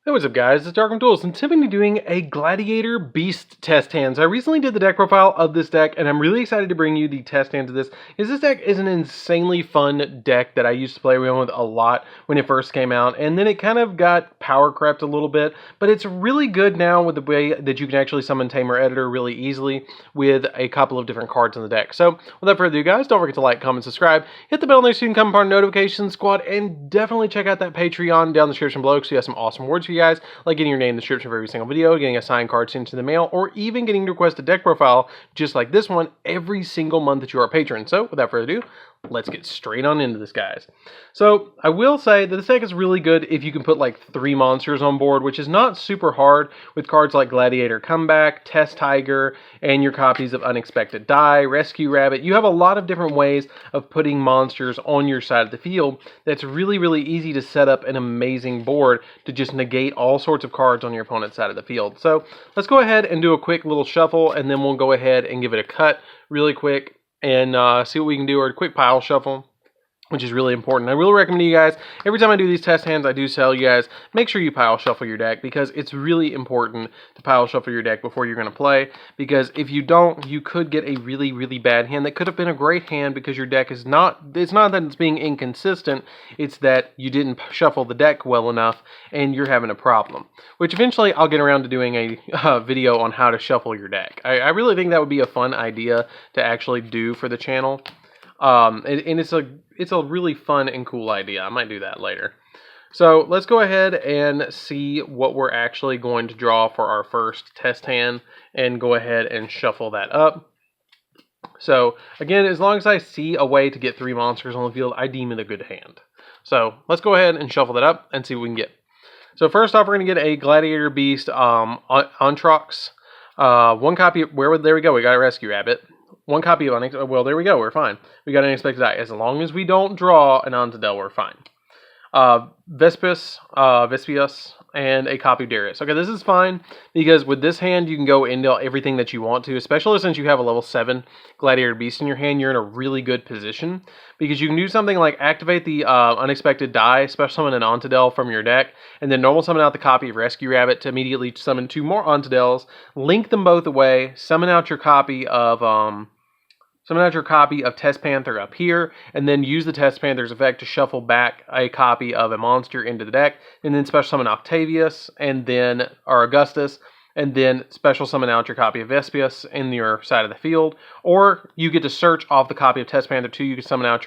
Hey, what's up guys, it's DarkArmedDuelist, and today I'm going to be doing a Gladiator Beast test hand. So I recently did the deck profile of this deck, and I'm really excited to bring you the test hand of this. This deck is an insanely fun deck that I used to play with a lot when it first came out, and then it kind of got power crept a little bit, but it's really good now with the way that you can actually summon Tamer Editor really easily with a couple of different cards in the deck. So without further ado guys, don't forget to like, comment, subscribe, hit the bell next so you can become part of the notification squad, and definitely check out that Patreon down in the description below because we have some awesome words for you guys, like getting your name in the description for every single video, getting a signed card sent to the mail, or even getting to request a deck profile just like this one every single month that you are a patron. So without further ado, let's get straight on into this, guys. So I will say that this deck is really good if you can put like 3 monsters on board, which is not super hard with cards like Gladiator Comeback, Test Tiger, and your copies of Unexpected Die, Rescue Rabbit. You have a lot of different ways of putting monsters on your side of the field that's really, really easy to set up an amazing board to just negate all sorts of cards on your opponent's side of the field. So let's go ahead and do a quick little shuffle, and then we'll go ahead and give it a cut really quick and see what we can do, or a quick pile shuffle, which is really important. I really recommend you guys, every time I do these test hands, I do tell you guys, make sure you pile shuffle your deck, because it's really important to pile shuffle your deck before you're going to play, because if you don't, you could get a really, really bad hand that could have been a great hand because your deck is not, it's not that it's being inconsistent, it's that you didn't shuffle the deck well enough and you're having a problem, which eventually I'll get around to doing a video on how to shuffle your deck. I really think that would be a fun idea to actually do for the channel. And it's a really fun and cool idea. I might do that later. So let's go ahead and see what we're actually going to draw for our first test hand, and go ahead and shuffle that up. So again, as long as I see a way to get 3 monsters on the field, I deem it a good hand. So let's go ahead and shuffle that up and see what we can get. So first off, we're going to get a Gladiator Beast Ontrox. 1 copy, there we go, we got a Rescue Rabbit. 1 copy of Unexpected. Well, there we go. We're fine. We got an Unexpected Die. As long as we don't draw an Ontadel, we're fine. Vespius, and a copy of Darius. Okay, this is fine because with this hand you can go into everything that you want to, especially since you have a level 7 Gladiator Beast in your hand. You're in a really good position because you can do something like activate the Unexpected Die, special summon an Ontadel from your deck, and then normal summon out the copy of Rescue Rabbit to immediately summon 2 more Ontadels, link them both away, summon out your copy of Test Panther up here, and then use the Test Panther's effect to shuffle back a copy of a monster into the deck, and then special summon Octavius, or Augustus, and then special summon out your copy of Vespius in your side of the field. Or you get to search off the copy of Test Panther 2, you can summon out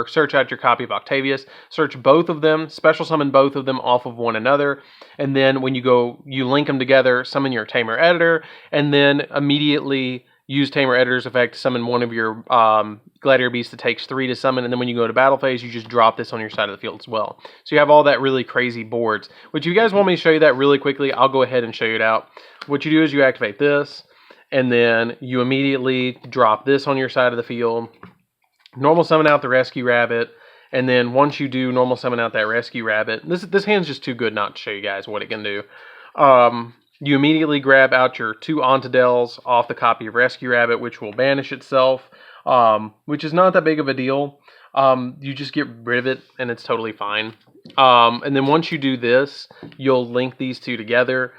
search out your copy of Octavius, search both of them, special summon both of them off of one another, and then when you link them together, summon your Tamer Editor, and then immediately use Tamer Editor's effect to summon one of your Gladiator Beasts that takes 3 to summon, and then when you go to battle phase, you just drop this on your side of the field as well. So you have all that really crazy boards. Which, if you guys want me to show you that really quickly, I'll go ahead and show you it out. What you do is you activate this, and then you immediately drop this on your side of the field. Normal summon out the Rescue Rabbit, and then once you do normal summon out that Rescue Rabbit, this hand's just too good not to show you guys what it can do. You immediately grab out your 2 Ontadels off the copy of Rescue Rabbit, which will banish itself, which is not that big of a deal. You just get rid of it, and it's totally fine. And then once you do this, you'll link these 2 together,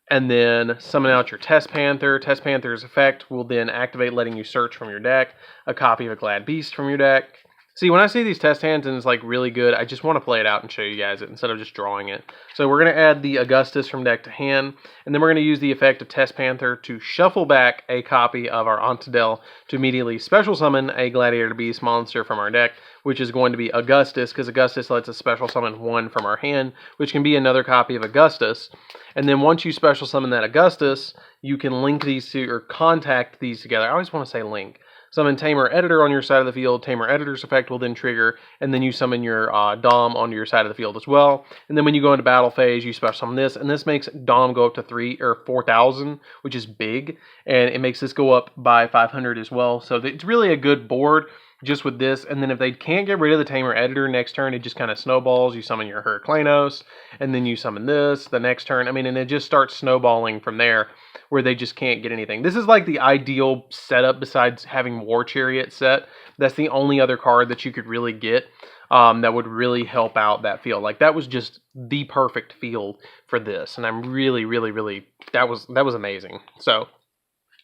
and then summon out your Test Panther. Test Panther's effect will then activate, letting you search from your deck a copy of a Glad Beast from your deck. See, when I see these test hands and it's like really good, I just want to play it out and show you guys it instead of just drawing it. So we're going to add the Augustus from deck to hand, and then we're going to use the effect of Test Panther to shuffle back a copy of our Ontadel to immediately special summon a Gladiator Beast monster from our deck, which is going to be Augustus, because Augustus lets us special summon 1 from our hand, which can be another copy of Augustus. And then once you special summon that Augustus, you can link these 2, or contact these together. I always want to say link. Summon Tamer Editor on your side of the field. Tamer Editor's effect will then trigger, and then you summon your Dom onto your side of the field as well. And then when you go into battle phase, you special summon this, and this makes Dom go up to 4,000, which is big, and it makes this go up by 500 as well. So it's really a good board just with this. And then if they can't get rid of the Tamer Editor next turn, it just kind of snowballs. You summon your Heraclanos, and then you summon this the next turn. I mean, and it just starts snowballing from there, where they just can't get anything. This is like the ideal setup besides having War Chariot set. That's the only other card that you could really get that would really help out that field. Like, that was just the perfect field for this, and I'm really, that was amazing. So,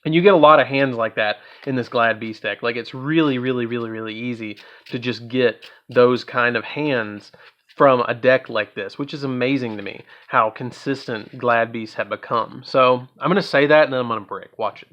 and you get a lot of hands like that in this Glad Beast deck. Like, it's really easy to just get those kind of hands from a deck like this, which is amazing to me, how consistent Glad Beasts have become. So I'm going to say that, and then I'm going to break. Watch it.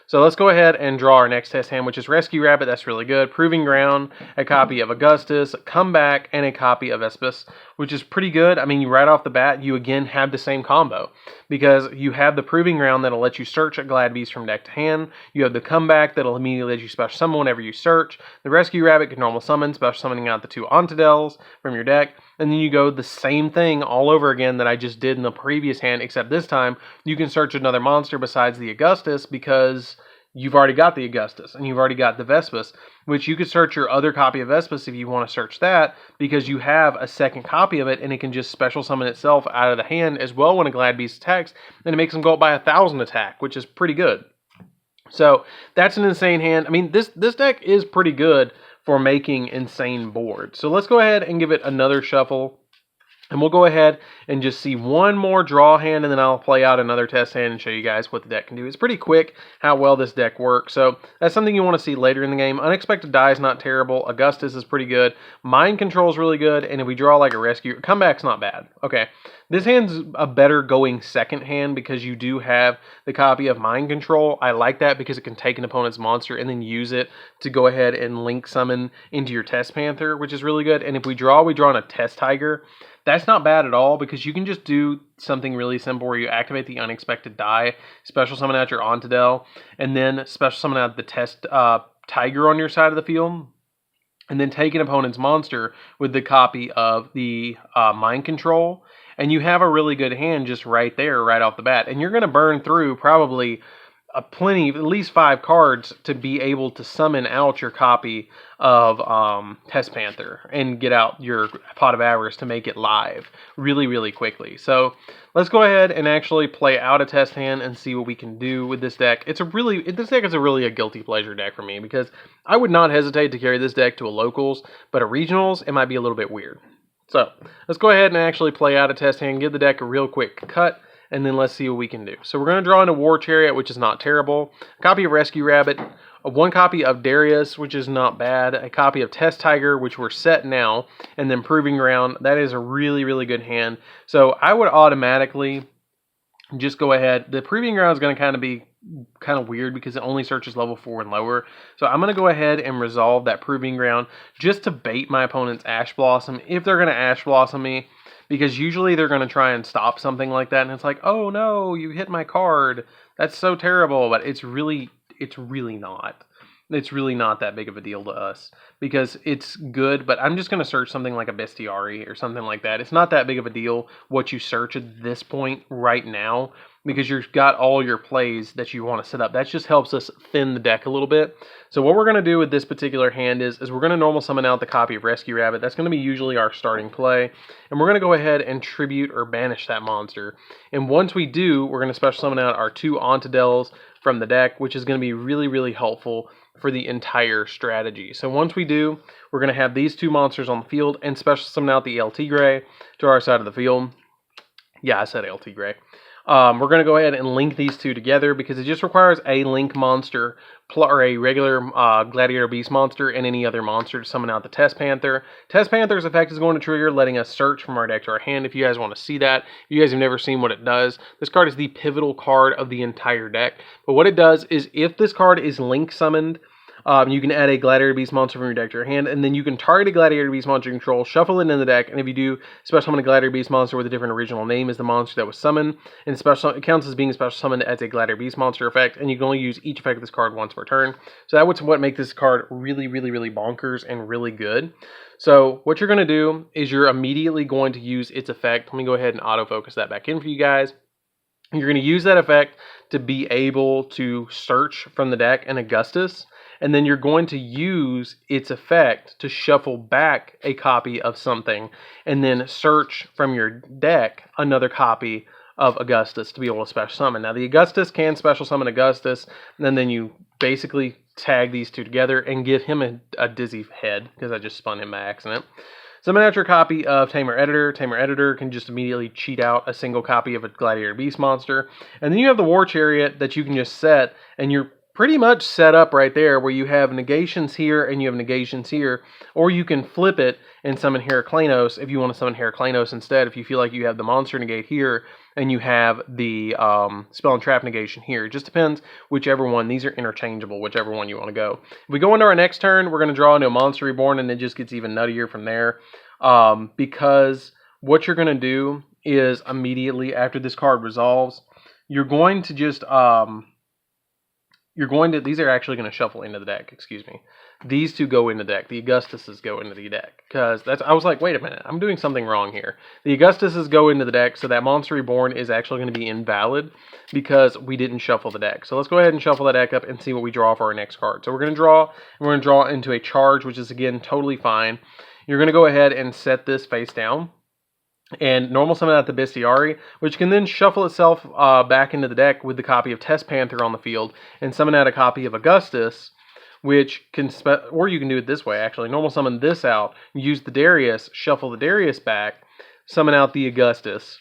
So let's go ahead and draw our next test hand, which is Rescue Rabbit. That's really good. Proving Ground, a copy of Augustus, Comeback, and a copy of Espus, which is pretty good. I mean, right off the bat, you again have the same combo, because you have the Proving Ground that'll let you search a Glad Beast from deck to hand. You have the Comeback that'll immediately let you special summon whenever you search. The Rescue Rabbit can normal summon, special summoning out the 2 Ontodels from your deck. And then you go the same thing all over again that I just did in the previous hand, except this time you can search another monster besides the Augustus, because you've already got the Augustus and you've already got the Vespus, which you could search your other copy of Vespus if you want to search that, because you have a second copy of it and it can just special summon itself out of the hand as well when a Glad Beast attacks, and it makes them go up by 1,000 attack, which is pretty good. So that's an insane hand. I mean, this deck is pretty good for making insane boards. So let's go ahead and give it another shuffle. And we'll go ahead and just see one more draw hand, and then I'll play out another test hand and show you guys what the deck can do. It's pretty quick how well this deck works, so that's something you want to see later in the game. Unexpected Die is not terrible. Augustus is pretty good. Mind Control is really good, and if we draw like a Rescue, Comeback's not bad. Okay, this hand's a better going second hand because you do have the copy of Mind Control. I like that because it can take an opponent's monster and then use it to go ahead and link summon into your Test Panther, which is really good. And if we draw on a Test Tiger. That's not bad at all, because you can just do something really simple where you activate the Unexpected Die, special summon out your Ontodel, and then special summon out the Test Tiger on your side of the field, and then take an opponent's monster with the copy of the Mind Control, and you have a really good hand just right there, right off the bat. And you're going to burn through probably at least 5 cards to be able to summon out your copy of Test Panther and get out your Pot of Avarice to make it live really quickly. So let's go ahead and actually play out a test hand and see what we can do with this deck. This deck is really a guilty pleasure deck for me, because I would not hesitate to carry this deck to a locals, but a regionals, it might be a little bit weird. So let's go ahead and actually play out a test hand, give the deck a real quick cut, and then let's see what we can do. So we're going to draw into War Chariot, which is not terrible. A copy of Rescue Rabbit. 1 copy of Darius, which is not bad. A copy of Test Tiger, which we're set now. And then Proving Ground. That is a really good hand. So I would automatically just go ahead. The Proving Ground is going to be kind of weird because it only searches level 4 and lower. So I'm going to go ahead and resolve that Proving Ground just to bait my opponent's Ash Blossom if they're going to Ash Blossom me. Because usually they're going to try and stop something like that, and it's like, oh no, you hit my card. That's so terrible. But it's really not. It's really not that big of a deal to us, because it's good, but I'm just going to search something like a Bestiari or something like that. It's not that big of a deal what you search at this point right now, because you've got all your plays that you want to set up. That just helps us thin the deck a little bit. So what we're going to do with this particular hand is we're going to normal summon out the copy of Rescue Rabbit. That's going to be usually our starting play. And we're going to go ahead and tribute or banish that monster. And once we do, we're going to special summon out our 2 Ontodels from the deck, which is going to be really helpful for the entire strategy. So once we do, we're going to have these 2 monsters on the field and special summon out the LT Gray to our side of the field. Yeah, I said LT Gray. We're going to go ahead and link these 2 together because it just requires a link monster or a regular Gladiator Beast monster and any other monster to summon out the Test Panther. Test Panther's effect is going to trigger, letting us search from our deck to our hand. If you guys want to see that, if you guys have never seen what it does, this card is the pivotal card of the entire deck. But what it does is if this card is link summoned, you can add a Gladiator Beast monster from your deck to your hand, and then you can target a Gladiator Beast monster you control, shuffle it in the deck, and if you do, special summon a Gladiator Beast monster with a different original name as the monster that was summoned, and it counts as being special summoned as a Gladiator Beast monster effect, and you can only use each effect of this card once per turn. So that's what makes this card really bonkers and really good. So what you're going to do is you're immediately going to use its effect. Let me go ahead and autofocus that back in for you guys. You're going to use that effect to be able to search from the deck an Augustus, and then you're going to use its effect to shuffle back a copy of something, and then search from your deck another copy of Augustus to be able to special summon. Now the Augustus can special summon Augustus, and then you basically tag these 2 together and give him a dizzy head, because I just spun him by accident. Summon out your copy of Tamer Editor. Tamer Editor can just immediately cheat out a single copy of a Gladiator Beast monster. And then you have the War Chariot that you can just set, and you're pretty much set up right there where you have negations here and you have negations here. Or you can flip it and summon Heraclenos if you want to summon Heraclenos instead, if you feel like you have the monster negate here and you have the spell and trap negation here. It just depends whichever one. These are interchangeable, whichever one you want to go. If we go into our next turn, we're going to draw into a Monster Reborn, and it just gets even nuttier from there. Because what you're going to do is immediately after this card resolves, you're going to just... these are actually going to shuffle into the deck, excuse me. These two go in the deck. The Augustuses go into the deck. Because I was like, wait a minute, I'm doing something wrong here. The Augustuses go into the deck, so that Monster Reborn is actually going to be invalid because we didn't shuffle the deck. So let's go ahead and shuffle that deck up and see what we draw for our next card. So we're going to draw, and we're going to draw into a charge, which is, again, totally fine. You're going to go ahead and set this face down. And normal summon out the Bestiari, which can then shuffle itself back into the deck with the copy of Test Panther on the field, and summon out a copy of Augustus, which can, or you can do it this way actually. Normal summon this out, use the Darius, shuffle the Darius back, summon out the Augustus,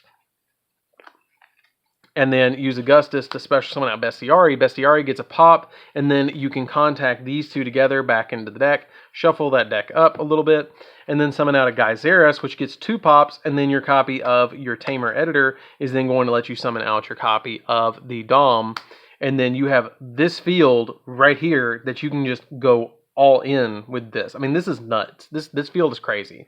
and then use Augustus to special summon out Bestiari. Bestiari gets a pop, and then you can contact these two together back into the deck, shuffle that deck up a little bit, and then summon out a Geyseris, which gets 2 pops, and then your copy of your Tamer Editor is then going to let you summon out your copy of the Dom, and then you have this field right here that you can just go all in with this. I mean, this is nuts. This field is crazy.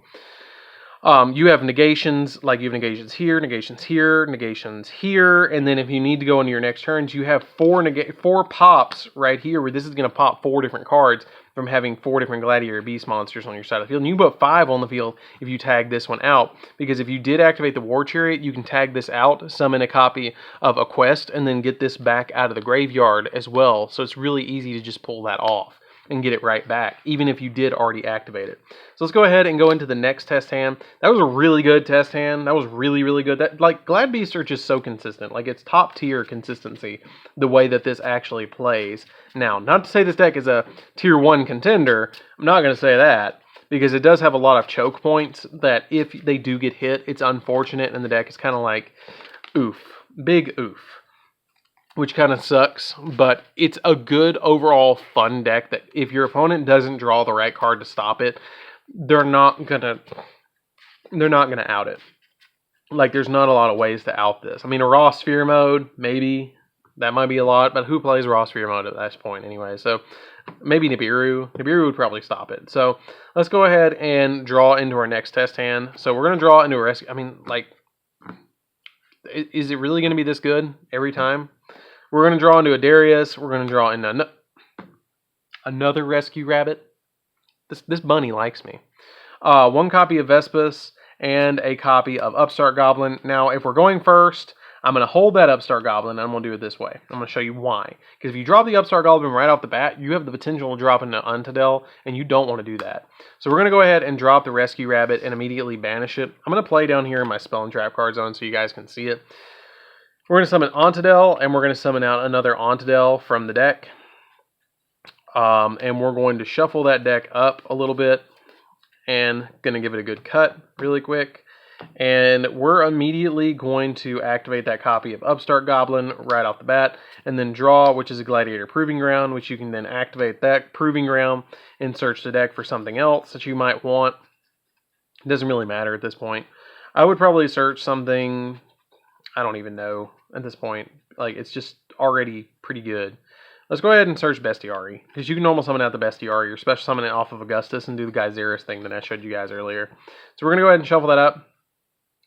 You have negations, like you have negations here, negations here, negations here, and then if you need to go into your next turns, you have 4 pops right here, where this is going to pop 4 different cards from having 4 different Gladiator Beast monsters on your side of the field. And you can put 5 on the field if you tag this one out, because if you did activate the War Chariot, you can tag this out, summon a copy of a quest, and then get this back out of the graveyard as well. So it's really easy to just pull that off and get it right back, even if you did already activate it. So let's go ahead and go into the next test hand. That was a really good test hand. That was really, really good. That, like, Glad Beasts are just so consistent. Like, it's top tier consistency, the way that this actually plays. Now, not to say this deck is a tier 1 contender. I'm not going to say that, because it does have a lot of choke points that if they do get hit, it's unfortunate, and the deck is kind of like, oof. Big oof. Which kind of sucks, but it's a good overall fun deck that if your opponent doesn't draw the right card to stop it, they're not gonna out it. Like, there's not a lot of ways to out this. I mean, a Raw Sphere mode, maybe. That might be a lot, but who plays Raw Sphere mode at this point anyway? So maybe Nibiru. Nibiru would probably stop it. So let's go ahead and draw into our next test hand. So we're going to draw into a rescue. I mean, like, is it really going to be this good every time? We're going to draw into a Darius. We're going to draw in another Rescue Rabbit. This bunny likes me. 1 copy of Vespus and a copy of Upstart Goblin. Now, if we're going first, I'm going to hold that Upstart Goblin, and I'm going to do it this way. I'm going to show you why. Because if you drop the Upstart Goblin right off the bat, you have the potential to drop into Untadel, and you don't want to do that. So we're going to go ahead and drop the Rescue Rabbit and immediately banish it. I'm going to play down here in my Spell and Trap card zone so you guys can see it. We're going to summon Ontadel, and we're going to summon out another Ontadel from the deck. And we're going to shuffle that deck up a little bit, and going to give it a good cut really quick. And we're immediately going to activate that copy of Upstart Goblin right off the bat, and then draw, which is a Gladiator Proving Ground, which you can then activate that Proving Ground and search the deck for something else that you might want. It doesn't really matter at this point. I would probably search something, I don't even know at this point. Like, it's just already pretty good. Let's go ahead and search Bestiari, because you can normal summon out the Bestiari, or special summon it off of Augustus and do the Geyseris thing that I showed you guys earlier. So we're going to go ahead and shuffle that up.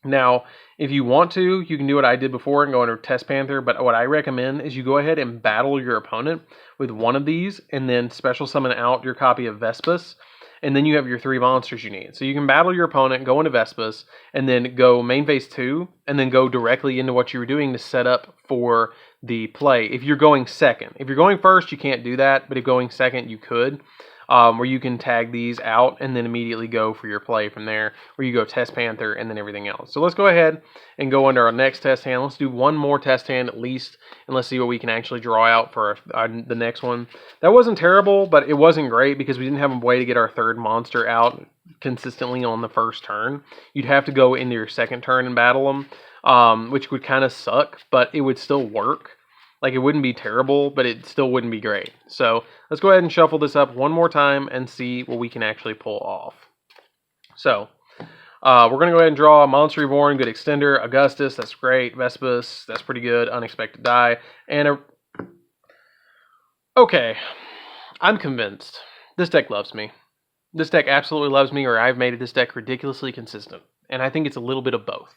Now, if you want to, you can do what I did before and go under Test Panther, but what I recommend is you go ahead and battle your opponent with one of these, and then special summon out your copy of Vespus, and then you have your 3 monsters you need. So you can battle your opponent, go into Vespus, and then go main phase 2, and then go directly into what you were doing to set up for the play. If you're going second. If you're going first, you can't do that, but if going second, you could. Where you can tag these out and then immediately go for your play from there, where you go Test Panther and then everything else. So let's go ahead and go under our next test hand. Let's do one more test hand at least, and let's see what we can actually draw out for the next one. That wasn't terrible, but it wasn't great because we didn't have a way to get our 3rd monster out consistently on the first turn. You'd have to go into your second turn and battle them, which would kind of suck, but it would still work. Like, it wouldn't be terrible, but it still wouldn't be great. So let's go ahead and shuffle this up one more time and see what we can actually pull off. So we're going to go ahead and draw Monster Reborn, good extender, Augustus, that's great, Vespus, that's pretty good, Unexpected Die, and okay, I'm convinced. This deck loves me. This deck absolutely loves me, or I've made this deck ridiculously consistent. And I think it's a little bit of both.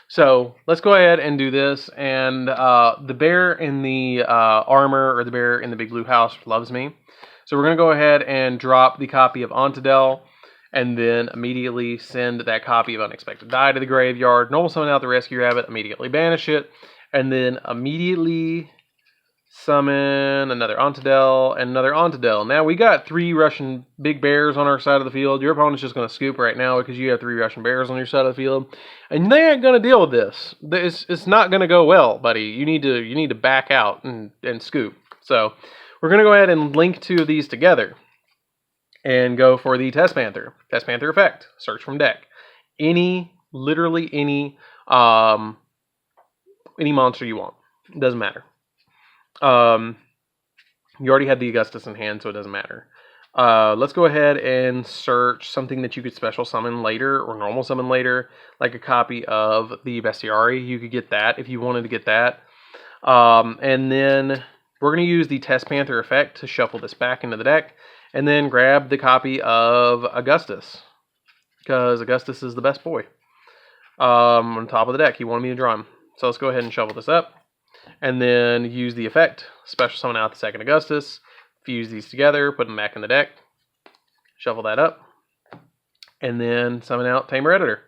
So let's go ahead and do this. And the bear in the armor, or the bear in the big blue house, loves me. So we're going to go ahead and drop the copy of Ontadel, and then immediately send that copy of Unexpected Die to the graveyard. Normal summon out the Rescue Rabbit, immediately banish it, and then immediately summon another Ontadel and another Ontadel. Now we got 3 Russian big bears on our side of the field. Your opponent's just going to scoop right now because you have 3 Russian bears on your side of the field, and they ain't going to deal with this. It's not going to go well, buddy. You need to back out and scoop. So we're going to go ahead and link 2 of these together and go for the Test Panther. Test Panther effect. Search from deck. Literally any monster you want. It doesn't matter. You already had the Augustus in hand, so it doesn't matter. Let's go ahead and search something that you could special summon later or normal summon later, like a copy of the Bestiari. You could get that if you wanted to get that. And then we're going to use the Test Panther effect to shuffle this back into the deck, and then grab the copy of Augustus, because Augustus is the best boy. On top of the deck, he wanted me to draw him. So let's go ahead and shuffle this up. And then use the effect, special summon out the second Augustus, fuse these together, put them back in the deck, shuffle that up, and then summon out Tamer Editor.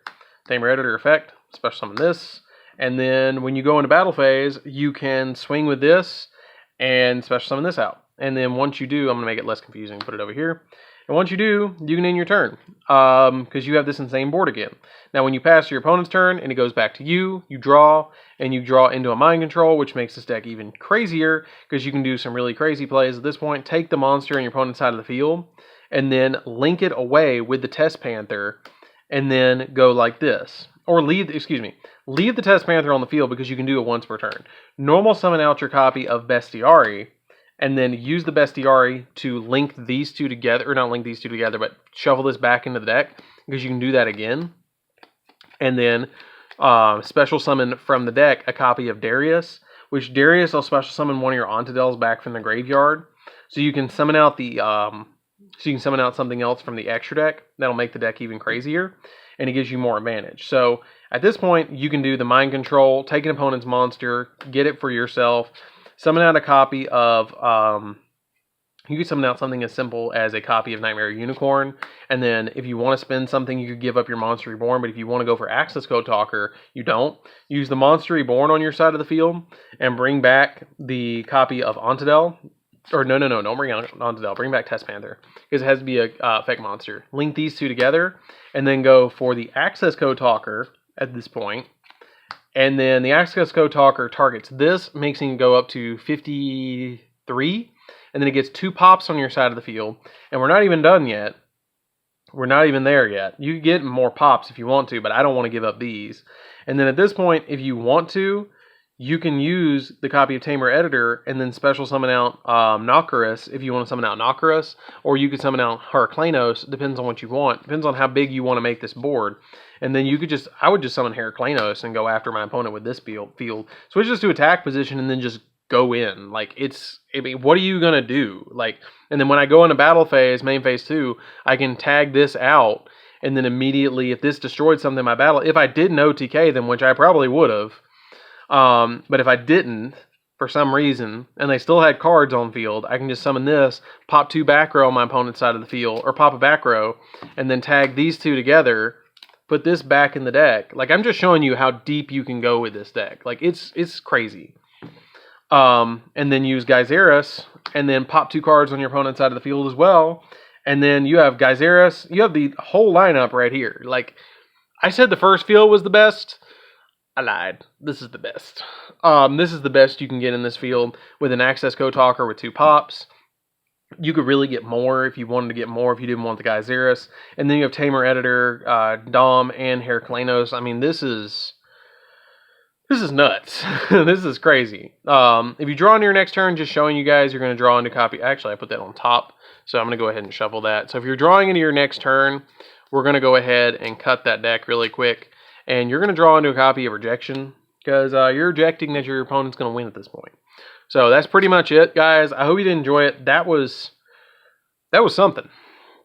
Tamer Editor effect, special summon this, and then when you go into battle phase, you can swing with this and special summon this out. And then once you do, I'm going to make it less confusing, put it over here. And once you do, you can end your turn, because you have this insane board again. Now, when you pass your opponent's turn and it goes back to you, you draw, and you draw into a mind control, which makes this deck even crazier, because you can do some really crazy plays at this point. Take the monster on your opponent's side of the field, and then link it away with the Test Panther, and then go like this. Or leave the Test Panther on the field, because you can do it once per turn. Normal summon out your copy of Bestiari, and then use the Bestiari to link these 2 together, or not link these 2 together, but shuffle this back into the deck, because you can do that again. And then special summon from the deck a copy of Darius, which Darius will special summon one of your Ontadels back from the graveyard. So you can summon out something else from the extra deck. That'll make the deck even crazier, and it gives you more advantage. So at this point, you can do the mind control, take an opponent's monster, get it for yourself. Summon out a copy of, you could summon out something as simple as a copy of Nightmare Unicorn, and then if you want to spend something, you could give up your Monster Reborn, but if you want to go for Access Code Talker, you don't. Use the Monster Reborn on your side of the field, and bring back the copy of Ontadel, or no, don't bring out Ontadel, bring back Test Panther, because it has to be a effect monster. Link these 2 together, and then go for the Access Code Talker at this point. And then the Access Code Talker targets this, makes him go up to 53, and then it gets 2 pops on your side of the field. And we're not even done yet. We're not even there yet. You get more pops if you want to, but I don't want to give up these. And then at this point, if you want to, you can use the copy of Tamer Editor and then special summon out Nocturus if you want to summon out Nocturus, or you could summon out Heraclanos. Depends on what you want. Depends on how big you want to make this board. And then you could I would just summon Heraclanos and go after my opponent with this field. Switch this to attack position and then just go in. Like, what are you going to do? Like, and then when I go into battle phase, main phase 2, I can tag this out, and then immediately, if this destroyed something in my battle, if I didn't OTK them, which I probably would have, but if I didn't, for some reason, and they still had cards on field, I can just summon this, pop 2 back row on my opponent's side of the field, or pop a back row, and then tag these 2 together, put this back in the deck. Like, I'm just showing you how deep you can go with this deck. Like, it's crazy. And then use Geyseris, and then pop 2 cards on your opponent's side of the field as well. And then you have Geyseris. You have the whole lineup right here. Like, I said the first field was the best. I lied. This is the best. This is the best you can get in this field with an Access Code Talker with 2 pops. You could really get more if you wanted to get more, if you didn't want the Gyzerus. And then you have Tamer Editor, Dom, and Heraclenos. I mean, this is nuts. This is crazy. If you draw into your next turn, just showing you guys, you're going to draw into copy. Actually, I put that on top, so I'm going to go ahead and shuffle that. So if you're drawing into your next turn, we're going to go ahead and cut that deck really quick. And you're going to draw into a copy of Rejection, because you're rejecting that your opponent's going to win at this point. So that's pretty much it, guys. I hope you did enjoy it. That was something.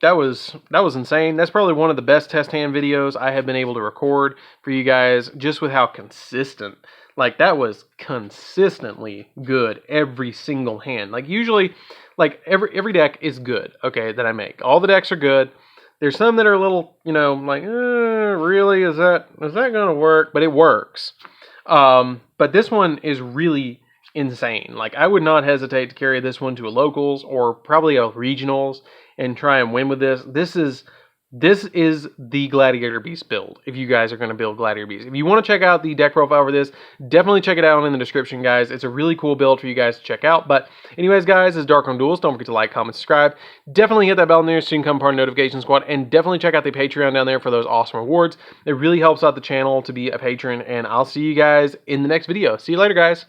That was insane. That's probably one of the best test hand videos I have been able to record for you guys, just with how consistent. Like, that was consistently good every single hand. Like, usually, like, every deck is good, okay, that I make. All the decks are good. There's some that are a little, you know, like, really, is that going to work? But it works. But this one is really insane. Like, I would not hesitate to carry this one to a locals or probably a regionals and try and win with this. This is the Gladiator Beast build, if you guys are going to build Gladiator Beast. If you want to check out the deck profile for this, definitely check it out in the description, guys. It's a really cool build for you guys to check out. But anyways, guys, this is DarkArmedDuelist. Don't forget to like, comment, subscribe. Definitely hit that bell near so you can become part of the notification squad. And definitely check out the Patreon down there for those awesome rewards. It really helps out the channel to be a patron. And I'll see you guys in the next video. See you later, guys.